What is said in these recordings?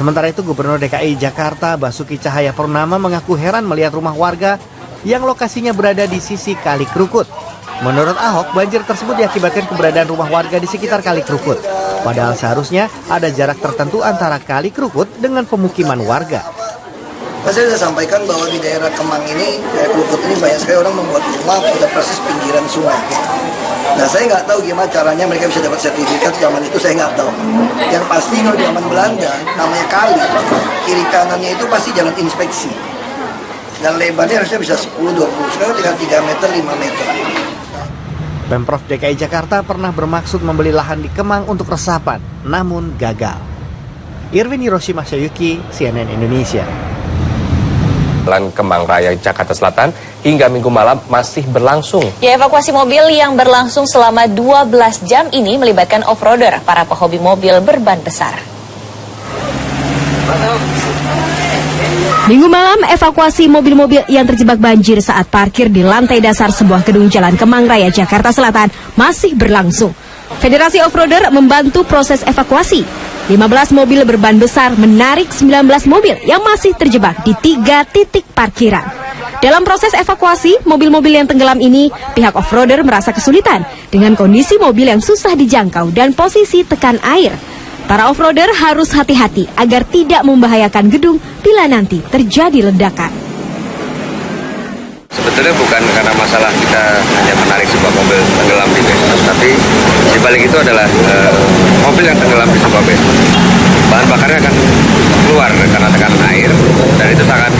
Sementara itu, Gubernur DKI Jakarta Basuki Cahayapurnama mengaku heran melihat rumah warga yang lokasinya berada di sisi Kali Krukut. Menurut Ahok, banjir tersebut diakibatkan keberadaan rumah warga di sekitar Kali Krukut. Padahal seharusnya ada jarak tertentu antara Kali Krukut dengan pemukiman warga. Saya sudah sampaikan bahwa di daerah Kemang ini, daerah Krukut ini banyak sekali orang membuat rumah pada persis pinggiran sungai. Nah, saya nggak tahu gimana caranya mereka bisa dapat sertifikat zaman itu, saya nggak tahu. Yang pasti kalau di zaman Belanda, namanya kali, kiri kanannya itu pasti jalan inspeksi. Dan lebarnya harusnya bisa 10-20, sekarang tinggal 3 meter, 5 meter. Pemprov DKI Jakarta pernah bermaksud membeli lahan di Kemang untuk resapan, namun gagal. Irwin Hiroshima Shoyuki, CNN Indonesia. Jalan Kemang Raya Jakarta Selatan hingga Minggu malam masih berlangsung. Ya, evakuasi mobil yang berlangsung selama 12 jam ini melibatkan off-roader, para pehobi mobil berban besar. Minggu malam, evakuasi mobil-mobil yang terjebak banjir saat parkir di lantai dasar sebuah gedung Jalan Kemang Raya Jakarta Selatan masih berlangsung. Federasi Off-Roader membantu proses evakuasi. 15 mobil berban besar menarik 19 mobil yang masih terjebak di 3 titik parkiran. Dalam proses evakuasi, mobil-mobil yang tenggelam ini, pihak off-roader merasa kesulitan dengan kondisi mobil yang susah dijangkau dan posisi tekan air. Para off-roader harus hati-hati agar tidak membahayakan gedung bila nanti terjadi ledakan. Sebetulnya bukan karena masalah kita hanya menarik sebuah mobil tenggelam di basement, tapi di balik itu adalah mobil yang tenggelam di sebuah basement. Bahan bakarnya akan keluar karena tekanan air, dan itu sangat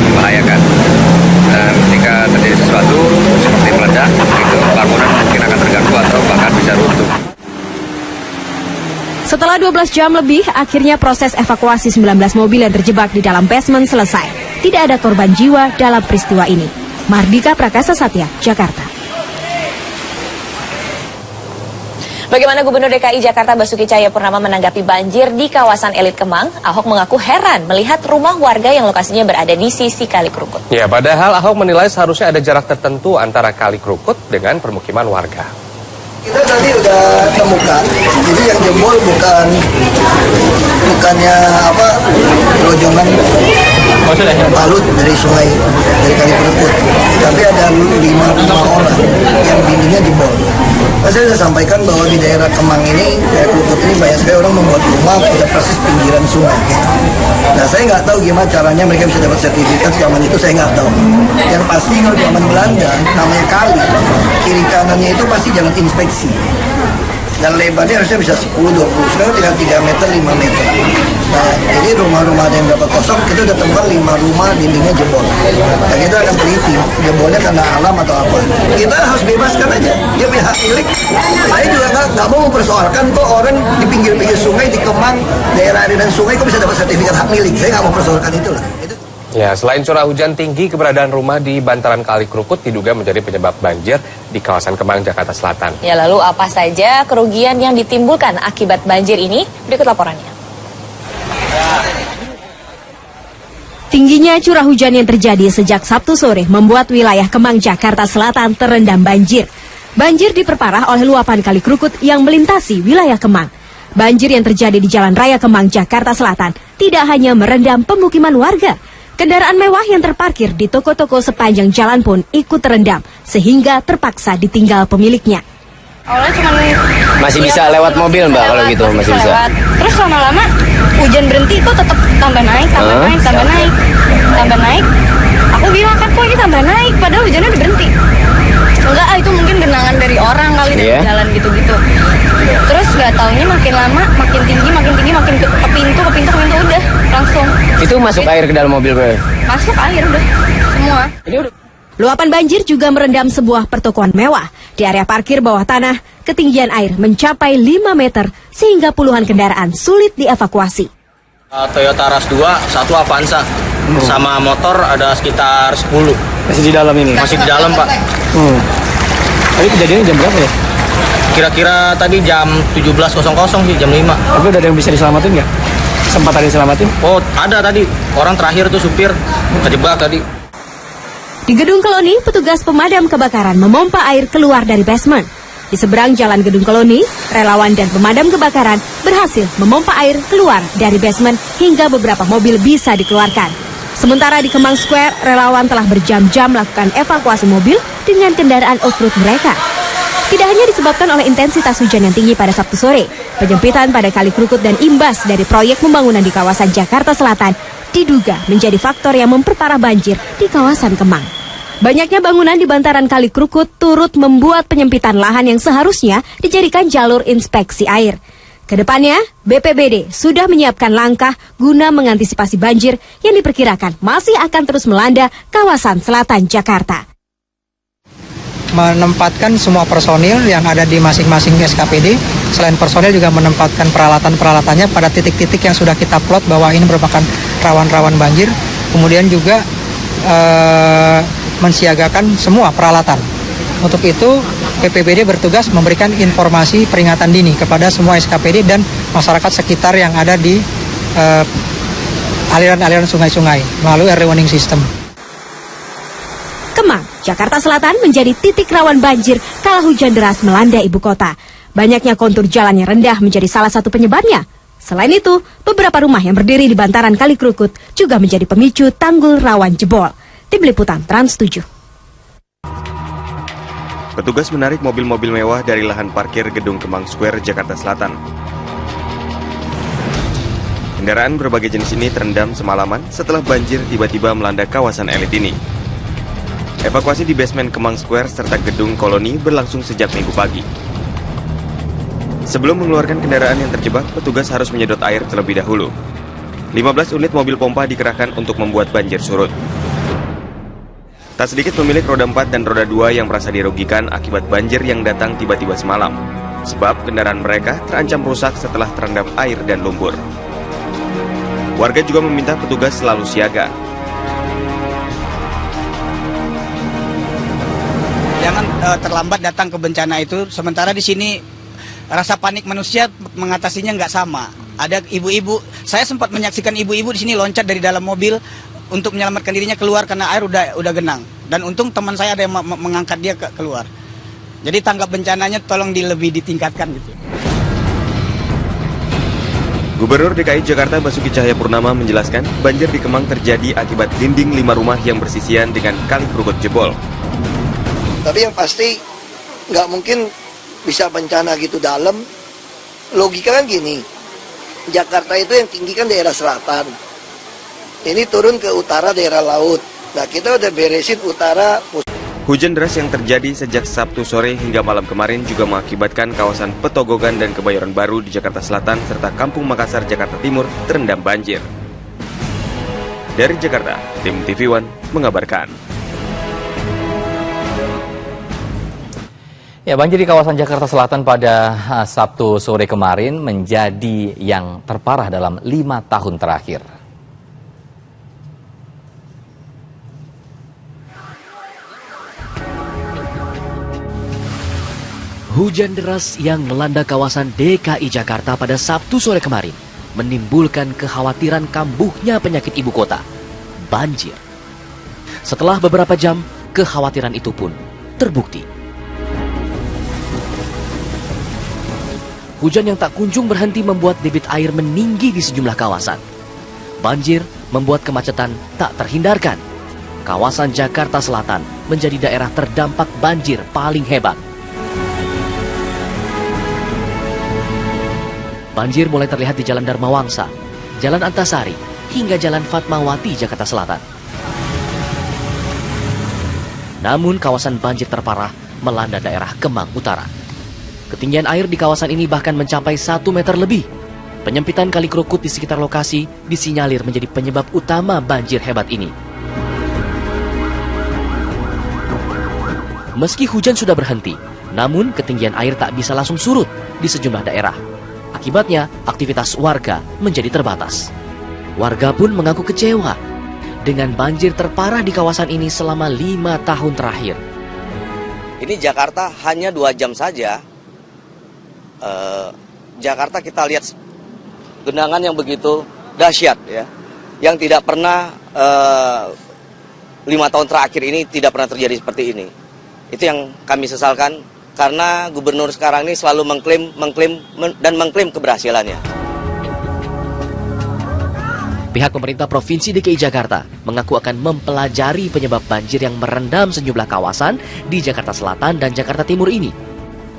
membahayakan. Dan ketika terjadi sesuatu seperti meledak, itu bangunan mungkin akan terganggu atau bahkan bisa runtuh. Setelah 12 jam lebih, akhirnya proses evakuasi 19 mobil yang terjebak di dalam basement selesai. Tidak ada korban jiwa dalam peristiwa ini. Mardika Prakasa Satya, Jakarta. Bagaimana Gubernur DKI Jakarta Basuki Cahayapurnama menanggapi banjir di kawasan elit Kemang? Ahok mengaku heran melihat rumah warga yang lokasinya berada di sisi Kali Krukut. Ya, padahal Ahok menilai seharusnya ada jarak tertentu antara Kali Krukut dengan permukiman warga. Kita tadi udah temukan, jadi yang jebol bukannya rojongan balut dari sungai, dari Kali Krukut, tapi ada 5 orang yang dindingnya jebol. Saya sudah sampaikan bahwa di daerah Kemang ini, daerah Krukut ini banyak sekali orang membuat rumah pada persis pinggiran sungai. Nah, saya nggak tahu gimana caranya mereka bisa dapat sertifikat zaman itu, saya nggak tahu. Yang pasti kalau zaman Belanda, namanya kali, kiri kanannya itu pasti jalan inspeksi. Dan lebarnya harusnya bisa 10-20, sekarang tinggal 3 meter, 5 meter. Nah, jadi rumah-rumah ada yang berapa kosong, kita udah temukan 5 rumah dindingnya jebol. Nah, kita akan teliti, jebolnya karena alam atau apa. Kita harus bebaskan aja, dia punya hak milik. Saya juga nggak mau mempersoalkan kok orang di pinggir-pinggir sungai, di Kemang, daerah aliran sungai, kok bisa dapat sertifikat hak milik. Saya nggak mau persoalkan itu lah. Ya, selain curah hujan tinggi, keberadaan rumah di bantaran Kali Krukut diduga menjadi penyebab banjir di kawasan Kemang, Jakarta Selatan. Ya, lalu apa saja kerugian yang ditimbulkan akibat banjir ini? Berikut laporannya. Tingginya curah hujan yang terjadi sejak Sabtu sore membuat wilayah Kemang, Jakarta Selatan terendam banjir. Banjir diperparah oleh luapan Kali Krukut yang melintasi wilayah Kemang. Banjir yang terjadi di Jalan Raya Kemang, Jakarta Selatan tidak hanya merendam pemukiman warga. Kendaraan mewah yang terparkir di toko-toko sepanjang jalan pun ikut terendam, sehingga terpaksa ditinggal pemiliknya. Awalnya cuma masih bisa lewat mobil, Mbak, kalau gitu masih bisa. Lewat. Terus lama-lama hujan berhenti kok tetap tambah naik. Aku bilang kan kok ini tambah naik, padahal hujannya udah berhenti. Enggak, itu mungkin genangan dari orang kali dari jalan gitu-gitu. Terus nggak taunya makin lama, makin tinggi, makin ke pintu udah langsung. Itu masuk air ke dalam mobil, Mbak? Masuk air udah semua. Luapan banjir juga merendam sebuah pertokoan mewah. Di area parkir bawah tanah, ketinggian air mencapai 5 meter sehingga puluhan kendaraan sulit dievakuasi. Toyota RAS2, 1 Avanza, sama motor ada sekitar 10. Masih di dalam ini? Masih di dalam, Pak. Tadi kejadiannya jam berapa ya? Kira-kira tadi jam 17.00 sih, jam 5. Tapi udah ada yang bisa diselamatin nggak? Sempat ada yang diselamatin? Oh, ada tadi. Orang terakhir tuh supir, kejebak tadi. Di gedung koloni, petugas pemadam kebakaran memompa air keluar dari basement. Di seberang Jalan Gedung Koloni, relawan dan pemadam kebakaran berhasil memompa air keluar dari basement hingga beberapa mobil bisa dikeluarkan. Sementara di Kemang Square, relawan telah berjam-jam melakukan evakuasi mobil dengan kendaraan off-road mereka. Tidak hanya disebabkan oleh intensitas hujan yang tinggi pada Sabtu sore, penyempitan pada Kali Krukut dan imbas dari proyek pembangunan di kawasan Jakarta Selatan diduga menjadi faktor yang memperparah banjir di kawasan Kemang. Banyaknya bangunan di bantaran Kali Krukut turut membuat penyempitan lahan yang seharusnya dijadikan jalur inspeksi air. Kedepannya, BPBD sudah menyiapkan langkah guna mengantisipasi banjir yang diperkirakan masih akan terus melanda kawasan selatan Jakarta. Menempatkan semua personil yang ada di masing-masing SKPD, selain personil juga menempatkan peralatan-peralatannya pada titik-titik yang sudah kita plot bahwa ini merupakan rawan-rawan banjir. Kemudian juga mensiagakan semua peralatan. Untuk itu, BPBD bertugas memberikan informasi peringatan dini kepada semua SKPD dan masyarakat sekitar yang ada di aliran-aliran sungai-sungai melalui early warning system. Kemang, Jakarta Selatan menjadi titik rawan banjir kala hujan deras melanda ibu kota. Banyaknya kontur jalan yang rendah menjadi salah satu penyebabnya. Selain itu, beberapa rumah yang berdiri di bantaran Kali Krukut juga menjadi pemicu tanggul rawan jebol. Tim Liputan Trans 7. Petugas menarik mobil-mobil mewah dari lahan parkir Gedung Kemang Square, Jakarta Selatan. Kendaraan berbagai jenis ini terendam semalaman setelah banjir tiba-tiba melanda kawasan elit ini. Evakuasi di basement Kemang Square serta Gedung Koloni berlangsung sejak Minggu pagi. Sebelum mengeluarkan kendaraan yang terjebak, petugas harus menyedot air terlebih dahulu. 15 unit mobil pompa dikerahkan untuk membuat banjir surut. Tak sedikit pemilik roda 4 dan roda 2 yang merasa dirugikan akibat banjir yang datang tiba-tiba semalam. Sebab kendaraan mereka terancam rusak setelah terendam air dan lumpur. Warga juga meminta petugas selalu siaga. Jangan terlambat datang ke bencana itu. Sementara di sini rasa panik manusia mengatasinya nggak sama. Ada ibu-ibu, saya sempat menyaksikan ibu-ibu di sini loncat dari dalam mobil untuk menyelamatkan dirinya keluar karena air udah genang. Dan untung teman saya ada yang mengangkat dia keluar. Jadi tanggap bencananya tolong lebih ditingkatkan gitu. Gubernur DKI Jakarta Basuki Cahayapurnama menjelaskan banjir di Kemang terjadi akibat dinding 5 rumah yang bersisian dengan Kali Krukut jebol. Tapi yang pasti nggak mungkin bisa bencana gitu dalam. Logika kan gini, Jakarta itu yang tinggi kan daerah selatan. Ini turun ke utara daerah laut. Nah kita udah beresin utara. Hujan deras yang terjadi sejak Sabtu sore hingga malam kemarin juga mengakibatkan kawasan Petogogan dan Kebayoran Baru di Jakarta Selatan serta Kampung Makassar, Jakarta Timur terendam banjir. Dari Jakarta, tim TV One mengabarkan. Ya, banjir di kawasan Jakarta Selatan pada Sabtu sore kemarin menjadi yang terparah dalam 5 tahun terakhir. Hujan deras yang melanda kawasan DKI Jakarta pada Sabtu sore kemarin menimbulkan kekhawatiran kambuhnya penyakit ibu kota, banjir. Setelah beberapa jam, kekhawatiran itu pun terbukti. Hujan yang tak kunjung berhenti membuat debit air meninggi di sejumlah kawasan. Banjir membuat kemacetan tak terhindarkan. Kawasan Jakarta Selatan menjadi daerah terdampak banjir paling hebat. Banjir mulai terlihat di Jalan Dharma Wangsa, Jalan Antasari, hingga Jalan Fatmawati, Jakarta Selatan. Namun kawasan banjir terparah melanda daerah Kemang Utara. Ketinggian air di kawasan ini bahkan mencapai 1 meter lebih. Penyempitan Kali Krukut di sekitar lokasi disinyalir menjadi penyebab utama banjir hebat ini. Meski hujan sudah berhenti, namun ketinggian air tak bisa langsung surut di sejumlah daerah. Akibatnya, aktivitas warga menjadi terbatas. Warga pun mengaku kecewa dengan banjir terparah di kawasan ini selama 5 tahun terakhir. Ini Jakarta hanya 2 jam saja. Jakarta kita lihat genangan yang begitu dahsyat ya, yang tidak pernah 5 tahun terakhir ini tidak pernah terjadi seperti ini. Itu yang kami sesalkan karena gubernur sekarang ini selalu mengklaim keberhasilannya. Pihak pemerintah Provinsi DKI Jakarta mengaku akan mempelajari penyebab banjir yang merendam sejumlah kawasan di Jakarta Selatan dan Jakarta Timur ini.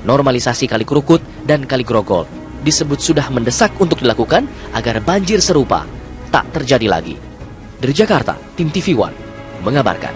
Normalisasi Kali Krukut dan Kali Grogol disebut sudah mendesak untuk dilakukan agar banjir serupa tak terjadi lagi. Dari Jakarta, tim TV One mengabarkan.